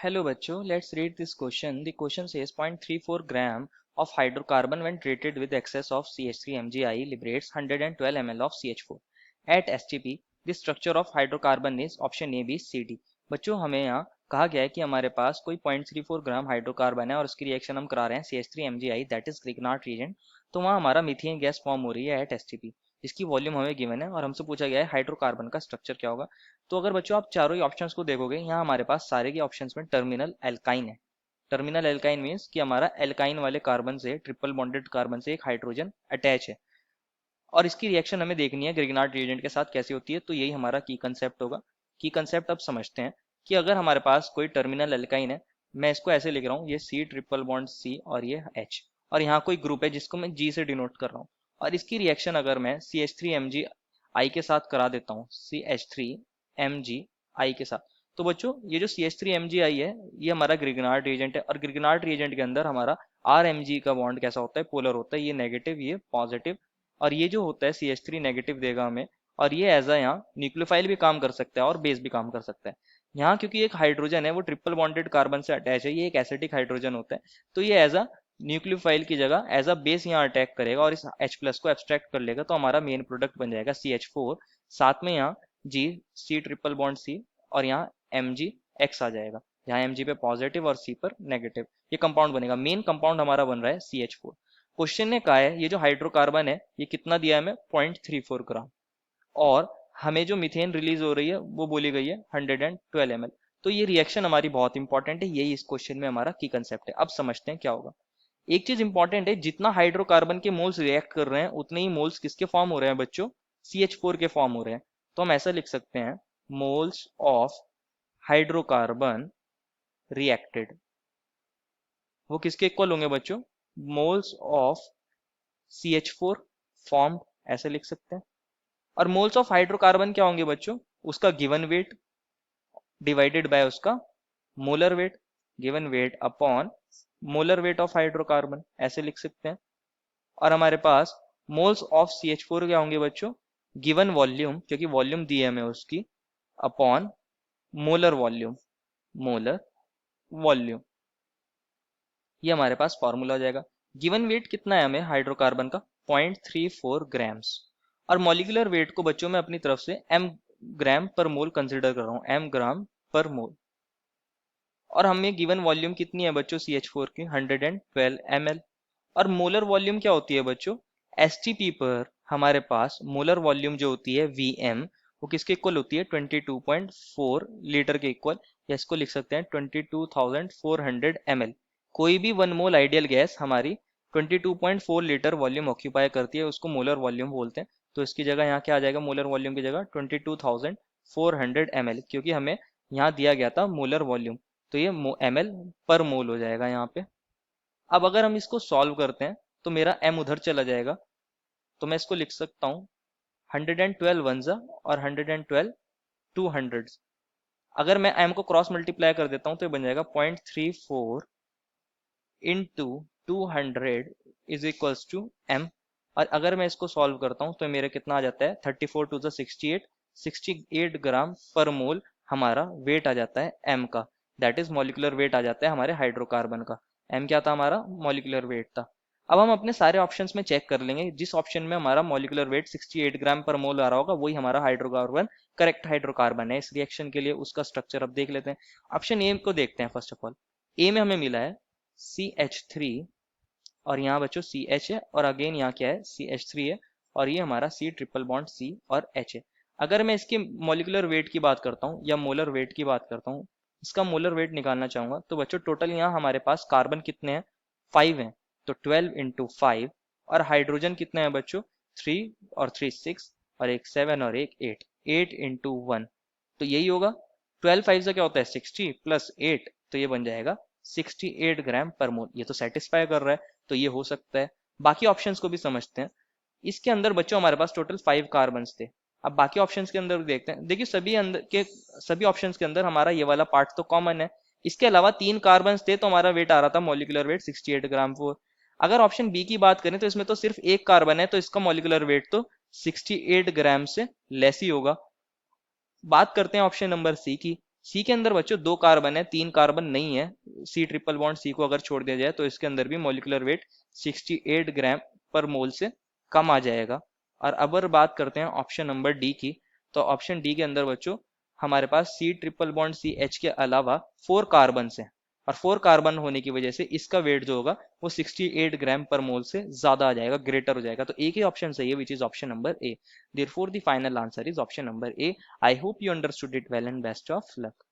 Hello बच्चों, let's read this question. The question says 0.34 gram of hydrocarbon when treated with excess of CH3MgI liberates 112 ml of CH4. At STP, the structure of hydrocarbon is option A, B, C, D. बच्चों हमें यहाँ कहा गया है कि हमारे पास कोई 0.34 ग्राम hydrocarbon है और उसकी रिएक्शन हम करा रहे हैं CH3MgI that is Grignard reagent. तो वहाँ हमारा मीथेन गैस फॉर्म हो रही है एट STP। इसकी वॉल्यूम हमें गिवन है और हमसे पूछा गया है हाइड्रोकार्बन का स्ट्रक्चर क्या होगा। तो अगर बच्चों आप चारों ही ऑप्शंस को देखोगे, यहाँ हमारे पास सारे के ऑप्शंस में टर्मिनल एल्काइन है। टर्मिनल एल्काइन मीन्स कि हमारा एल्काइन वाले कार्बन से, ट्रिपल बॉन्डेड कार्बन से एक हाइड्रोजन अटैच है और इसकी रिएक्शन हमें देखनी है ग्रिग्नार्ड रिएजेंट के साथ कैसी होती है। तो यही हमारा की कंसेप्ट होगा। की कंसेप्ट अब समझते हैं कि अगर हमारे पास कोई टर्मिनल एल्काइन है, मैं इसको ऐसे लिख रहा हूँ, ये सी ट्रिपल बॉन्ड सी और ये एच, और यहाँ कोई ग्रुप है जिसको मैं जी से डिनोट कर रहा हूँ, और इसकी रिएक्शन अगर मैं CH3MgI के साथ करा देता हूँ, CH3MgI के साथ, तो बच्चों ये जो CH3MgI है ये हमारा ग्रिग्नार्ड रिएजेंट है और ग्रिग्नार्ड रिएजेंट के अंदर हमारा RMg का बॉन्ड कैसा होता है, पोलर होता है, ये नेगेटिव ये पॉजिटिव, और ये जो होता है CH3 नेगेटिव देगा हमें, और ये एज अ यहाँ न्यूक्लियोफाइल भी काम कर सकता है और बेस भी काम कर सकता है। यहाँ क्योंकि एक हाइड्रोजन है वो ट्रिपल बॉन्डेड कार्बन से अटैच है, ये एक एसिडिक हाइड्रोजन होता है, तो ये एज अ न्यूक्लियोफाइल की जगह एज अ बेस यहाँ अटैक करेगा और इस H प्लस को एब्स्ट्रैक्ट कर लेगा, तो हमारा मेन प्रोडक्ट बन जाएगा CH4, साथ में यहाँ G, C triple bond C, और यहाँ MgX आ जाएगा। यहाँ Mg पे पॉजिटिव और C पर नेगेटिव, ये कंपाउंड बनेगा। मेन कंपाउंड हमारा बन रहा है CH4। क्वेश्चन ने कहा है ये जो हाइड्रोकार्बन है ये कितना दिया है हमें, 0.34 ग्राम, और हमें जो मीथेन रिलीज हो रही है वो बोली गई है 112 ml। तो ये रिएक्शन हमारी बहुत इंपॉर्टेंट है, यही इस क्वेश्चन में हमारा की कंसेप्ट है। अब समझते हैं क्या होगा। एक चीज इंपॉर्टेंट है, जितना हाइड्रोकार्बन के मोल्स रिएक्ट कर रहे हैं उतने ही मोल्स किसके फॉर्म हो रहे हैं बच्चों, CH4 के फॉर्म हो रहे हैं। तो हम ऐसा लिख सकते हैं, मोल्स ऑफ हाइड्रोकार्बन रिएक्टेड, वो किसके इक्वल होंगे बच्चों, मोल्स ऑफ CH4 फॉर्म्ड, ऐसे लिख सकते हैं। और मोल्स ऑफ हाइड्रोकार्बन क्या होंगे बच्चों, उसका गिवन वेट डिवाइडेड बाय उसका molar weight, given weight upon molar weight of hydrocarbon, ऐसे लिख सकते हैं। और हमारे पास मोल्स ऑफ CH4 क्या होंगे बच्चों, गिवन वॉल्यूम, क्योंकि वॉल्यूम दी है हमें उसकी, upon molar volume, molar volume, ये हमारे पास फॉर्मूला हो जाएगा। गिवन वेट कितना है हमें हाइड्रोकार्बन का, 0.34 ग्राम्स, और मॉलिक्यूलर वेट को बच्चों में अपनी तरफ से m ग्राम पर मोल कंसिडर कर रहा हूँ, m ग्राम पर मोल। और हमें गिवन वॉल्यूम कितनी है बच्चों CH4 की, 112 ml। और मोलर वॉल्यूम क्या होती है बच्चों, STP पर हमारे पास मोलर वॉल्यूम जो होती है Vm, वो किसके इक्वल होती है, 22.4 लीटर के इक्वल, या इसको लिख सकते हैं 22,400 ml। कोई भी 1 मोल आइडियल गैस हमारी 22.4 लीटर वॉल्यूम ऑक्यूपाई करती है, उसको मोलर वॉल्यूम बोलते हैं। तो इसकी जगह यहाँ क्या आ जाएगा, मोलर वॉल्यूम की जगह 22,400 ml, क्योंकि हमें यहाँ दिया गया था मोलर वॉल्यूम, तो ये ml पर मोल हो जाएगा यहाँ पे। अब अगर हम इसको सॉल्व करते हैं तो मेरा m उधर चला जाएगा, तो मैं इसको लिख सकता हूँ 112 वंजा और 112 टू हंड्रेड्स। अगर मैं m को क्रॉस मल्टीप्लाई कर देता हूँ तो ये बन जाएगा 0.34 into 200 is equals to m। और अगर मैं इसको सॉल्व करता हूँ तो मेरा कितना आ जाता है, 34 टू द 68, 68 ग्राम पर मोल हमारा वेट आ जाता है m का, दैट इज मॉलिक्यूलर वेट आ जाता है हमारे हाइड्रोकार्बन का। m क्या था हमारा, मॉलिक्यूलर वेट था। अब हम अपने सारे ऑप्शंस में चेक कर लेंगे, जिस ऑप्शन में हमारा मॉलिक्यूलर वेट 68 ग्राम पर मोल आ रहा होगा वही हमारा हाइड्रोकार्बन करेक्ट हाइड्रोकार्बन है इस रिएक्शन के लिए। उसका स्ट्रक्चर अब देख लेते हैं। ऑप्शन ए को देखते हैं। फर्स्ट ऑफ ऑल ए में हमें मिला है CH3, और यहाँ बच्चों CH है, और अगेन यहाँ क्या है, CH3 है, और ये हमारा C ट्रिपल बॉन्ड C और H है। अगर मैं इसके मॉलिक्यूलर वेट की बात करता हूँ या मोलर वेट की बात करता हूँ, इसका मोलर वेट निकालना चाहूंगा, तो बच्चों टोटल यहाँ हमारे पास कार्बन कितने हैं, 5 हैं, तो 12 इंटू 5, और हाइड्रोजन कितने हैं बच्चों, 3 और 3 6, और एक 7 और एक 8, 8 इंटू 1, तो यही होगा। 12 5 से क्या होता है 60 प्लस 8, तो ये बन जाएगा 68 ग्राम पर मोल। ये तो सेटिस्फाई कर रहा है, तो ये हो सकता है। बाकी ऑप्शंस को भी समझते हैं। इसके अंदर बच्चों हमारे पास टोटल 5 कार्बन थे। अब बाकी ऑप्शंस के अंदर भी देखते हैं। देखिए सभी ऑप्शंस के अंदर हमारा ये वाला पार्ट तो कॉमन है। इसके अलावा 3 कार्बन थे तो हमारा वेट आ रहा था मॉलिक्यूलर वेट 68 ग्राम 4। अगर ऑप्शन बी की बात करें तो इसमें तो सिर्फ एक कार्बन है, तो इसका मॉलिक्यूलर वेट तो 68 ग्राम से लेस ही होगा। बात करते हैं ऑप्शन नंबर सी की। सी के अंदर बच्चों 2 कार्बन है, 3 कार्बन नहीं है। सी ट्रिपल बॉन्ड सी को अगर छोड़ दिया जाए तो इसके अंदर भी मॉलिक्यूलर वेट 68 ग्राम पर मोल से कम आ जाएगा। और अब अगर बात करते हैं ऑप्शन नंबर डी की, तो ऑप्शन डी के अंदर बच्चों हमारे पास C triple bond C H के अलावा 4 कार्बन है, और 4 कार्बन होने की वजह से इसका वेट जो होगा वो 68 ग्राम पर मोल से ज्यादा आ जाएगा, ग्रेटर हो जाएगा। तो एक ही ऑप्शन सही है, which is option number A. Therefore the final answer is option number A. I hope you understood it well and best of luck.